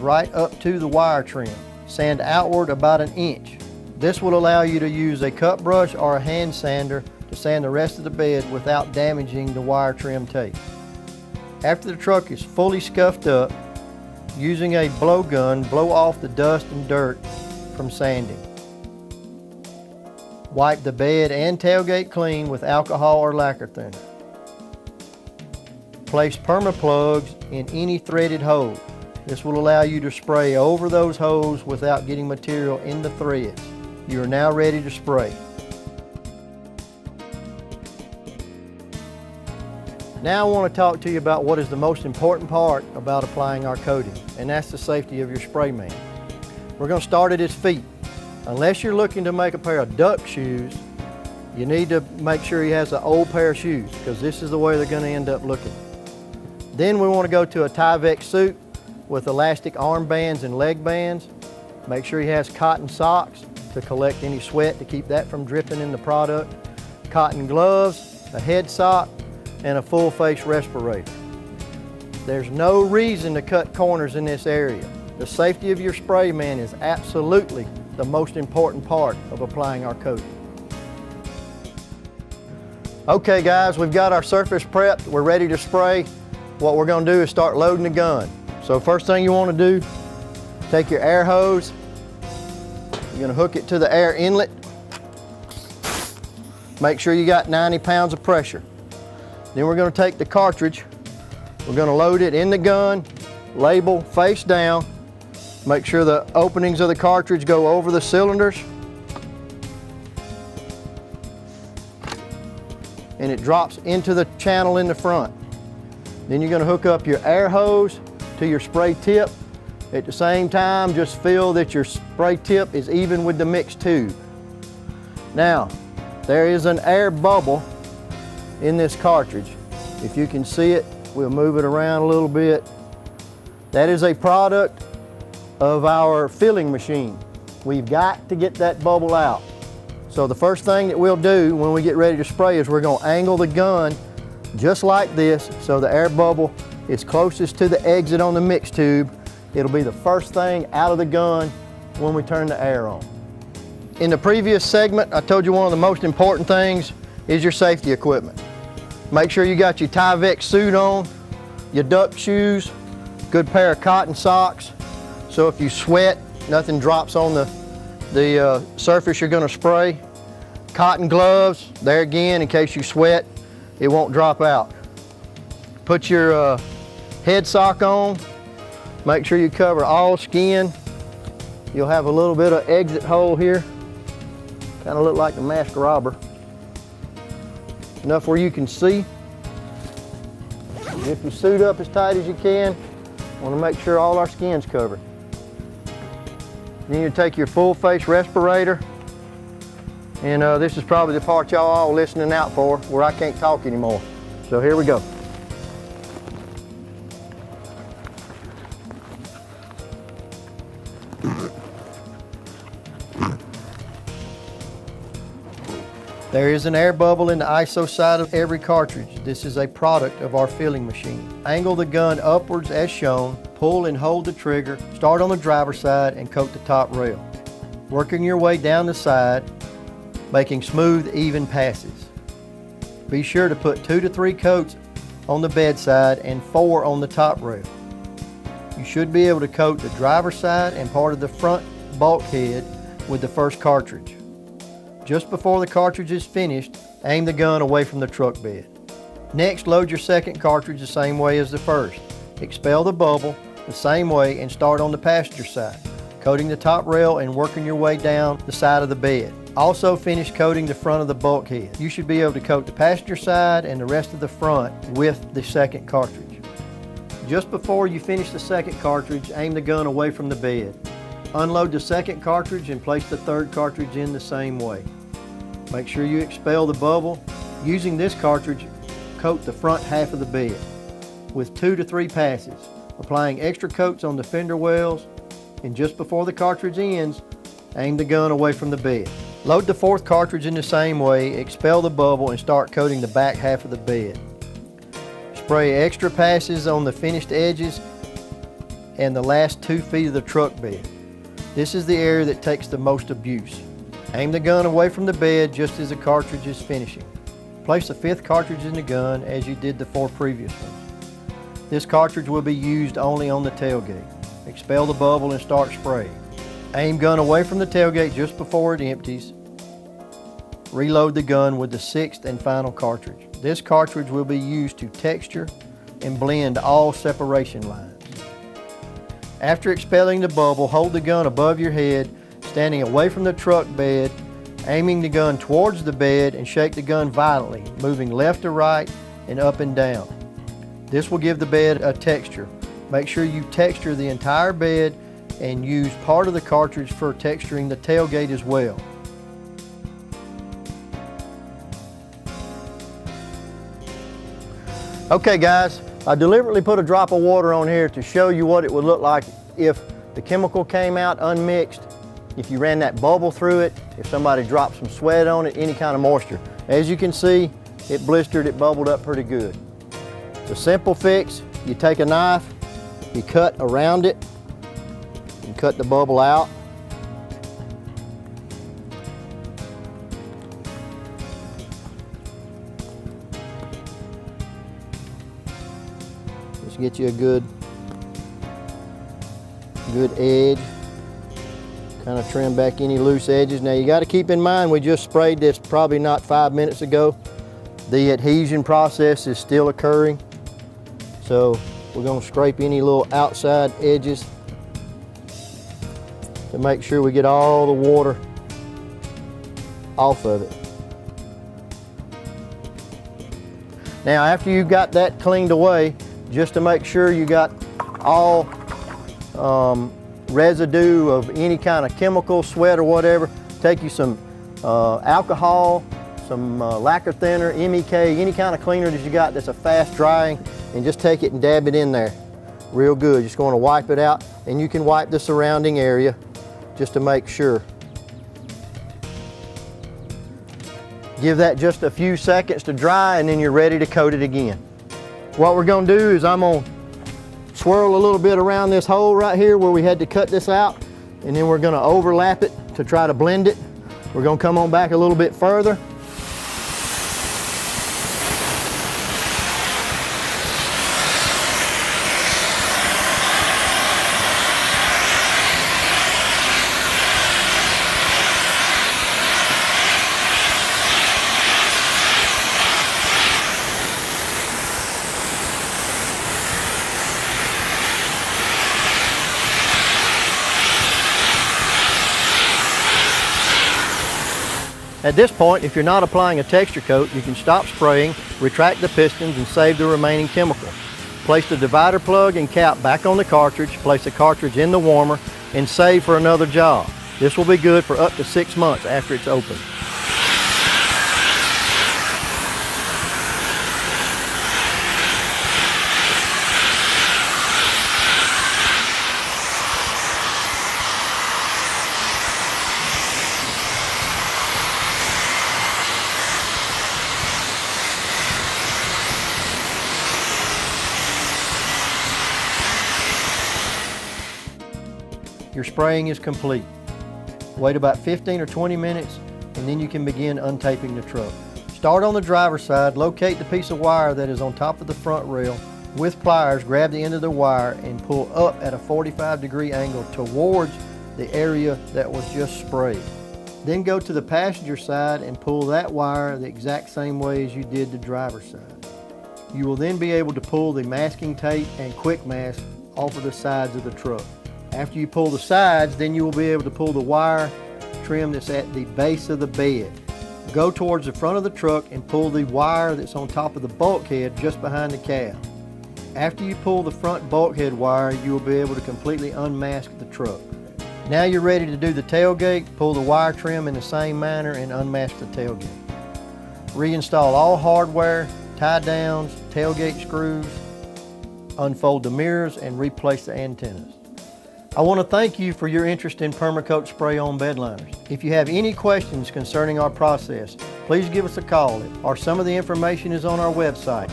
right up to the wire trim. Sand outward about 1 inch. This will allow you to use a cut brush or a hand sander to sand the rest of the bed without damaging the wire trim tape. After the truck is fully scuffed up, using a blowgun, blow off the dust and dirt from sanding. Wipe the bed and tailgate clean with alcohol or lacquer thinner. Place perma-plugs in any threaded hole. This will allow you to spray over those holes without getting material in the threads. You are now ready to spray. Now I want to talk to you about what is the most important part about applying our coating, and that's the safety of your spray man. We're going to start at his feet. Unless you're looking to make a pair of duck shoes, you need to make sure he has an old pair of shoes, because this is the way they're going to end up looking. Then we want to go to a Tyvek suit with elastic armbands and leg bands. Make sure he has cotton socks to collect any sweat to keep that from dripping in the product. Cotton gloves, a head sock, and a full face respirator. There's no reason to cut corners in this area. The safety of your spray man is absolutely the most important part of applying our coating. Okay guys, we've got our surface prepped, we're ready to spray. What we're going to do is start loading the gun. So first thing you want to do, take your air hose, you're going to hook it to the air inlet. Make sure you got 90 pounds of pressure. Then we're going to take the cartridge, we're going to load it in the gun, label face down, make sure the openings of the cartridge go over the cylinders, and it drops into the channel in the front. Then you're going to hook up your air hose to your spray tip. At the same time, just feel that your spray tip is even with the mixed tube. Now, there is an air bubble in this cartridge. If you can see it, we'll move it around a little bit. That is a product of our filling machine. We've got to get that bubble out. So the first thing that we'll do when we get ready to spray is we're going to angle the gun just like this so the air bubble is closest to the exit on the mix tube. It'll be the first thing out of the gun when we turn the air on. In the previous segment, I told you one of the most important things is your safety equipment. Make sure you got your Tyvek suit on, your duck shoes, good pair of cotton socks, so if you sweat, nothing drops on the surface you're going to spray. Cotton gloves, there again, in case you sweat, it won't drop out. Put your head sock on, make sure you cover all skin. You'll have a little bit of exit hole here, kind of look like the masked robber. Enough where you can see. If you suit up as tight as you can, want to make sure all our skin's covered. Then you take your full face respirator, and this is probably the part y'all all listening out for, where I can't talk anymore. So here we go. There is an air bubble in the ISO side of every cartridge. This is a product of our filling machine. Angle the gun upwards as shown, pull and hold the trigger, start on the driver's side and coat the top rail. Working your way down the side, making smooth, even passes. Be sure to put 2 to 3 coats on the bedside and 4 on the top rail. You should be able to coat the driver's side and part of the front bulkhead with the first cartridge. Just before the cartridge is finished, aim the gun away from the truck bed. Next, load your second cartridge the same way as the first. Expel the bubble the same way and start on the passenger side, coating the top rail and working your way down the side of the bed. Also finish coating the front of the bulkhead. You should be able to coat the passenger side and the rest of the front with the second cartridge. Just before you finish the second cartridge, aim the gun away from the bed. Unload the second cartridge and place the third cartridge in the same way. Make sure you expel the bubble. Using this cartridge, coat the front half of the bed with 2 to 3 passes, applying extra coats on the fender wells, and just before the cartridge ends, aim the gun away from the bed. Load the fourth cartridge in the same way, expel the bubble, and start coating the back half of the bed. Spray extra passes on the finished edges and the last 2 feet of the truck bed. This is the area that takes the most abuse. Aim the gun away from the bed just as the cartridge is finishing. Place the 5th cartridge in the gun as you did the 4 previous ones. This cartridge will be used only on the tailgate. Expel the bubble and start spraying. Aim gun away from the tailgate just before it empties. Reload the gun with the 6th and final cartridge. This cartridge will be used to texture and blend all separation lines. After expelling the bubble, hold the gun above your head, standing away from the truck bed, aiming the gun towards the bed, and shake the gun violently, moving left to right and up and down. This will give the bed a texture. Make sure you texture the entire bed and use part of the cartridge for texturing the tailgate as well. Okay guys, I deliberately put a drop of water on here to show you what it would look like if the chemical came out unmixed, if you ran that bubble through it, if somebody dropped some sweat on it, any kind of moisture. As you can see, it blistered, it bubbled up pretty good. It's a simple fix. You take a knife, you cut around it, and cut the bubble out. Just get you a good edge. Kind of trim back any loose edges. Now you got to keep in mind we just sprayed this probably not 5 minutes ago. The adhesion process is still occurring. So we're going to scrape any little outside edges to make sure we get all the water off of it. Now after you've got that cleaned away, just to make sure you got all residue of any kind of chemical, sweat or whatever, take you some alcohol, some lacquer thinner, MEK, any kind of cleaner that you got that's a fast drying, and just take it and dab it in there real good. Just going to wipe it out, and you can wipe the surrounding area just to make sure. Give that just a few seconds to dry, and then you're ready to coat it again. What we're going to do is I'm going to swirl a little bit around this hole right here where we had to cut this out, and then we're going to overlap it to try to blend it. We're going to come on back a little bit further. At this point, if you're not applying a texture coat, you can stop spraying, retract the pistons, and save the remaining chemical. Place the divider plug and cap back on the cartridge, place the cartridge in the warmer, and save for another job. This will be good for up to 6 months after it's open. Your spraying is complete. Wait about 15 or 20 minutes and then you can begin untaping the truck. Start on the driver's side, locate the piece of wire that is on top of the front rail. With pliers, grab the end of the wire and pull up at a 45-degree angle towards the area that was just sprayed. Then go to the passenger side and pull that wire the exact same way as you did the driver's side. You will then be able to pull the masking tape and quick mask off of the sides of the truck. After you pull the sides, then you will be able to pull the wire trim that's at the base of the bed. Go towards the front of the truck and pull the wire that's on top of the bulkhead just behind the cab. After you pull the front bulkhead wire, you will be able to completely unmask the truck. Now you're ready to do the tailgate. Pull the wire trim in the same manner and unmask the tailgate. Reinstall all hardware, tie downs, tailgate screws, unfold the mirrors, and replace the antennas. I want to thank you for your interest in Permacoat spray-on bed liners. If you have any questions concerning our process, please give us a call, or some of the information is on our website,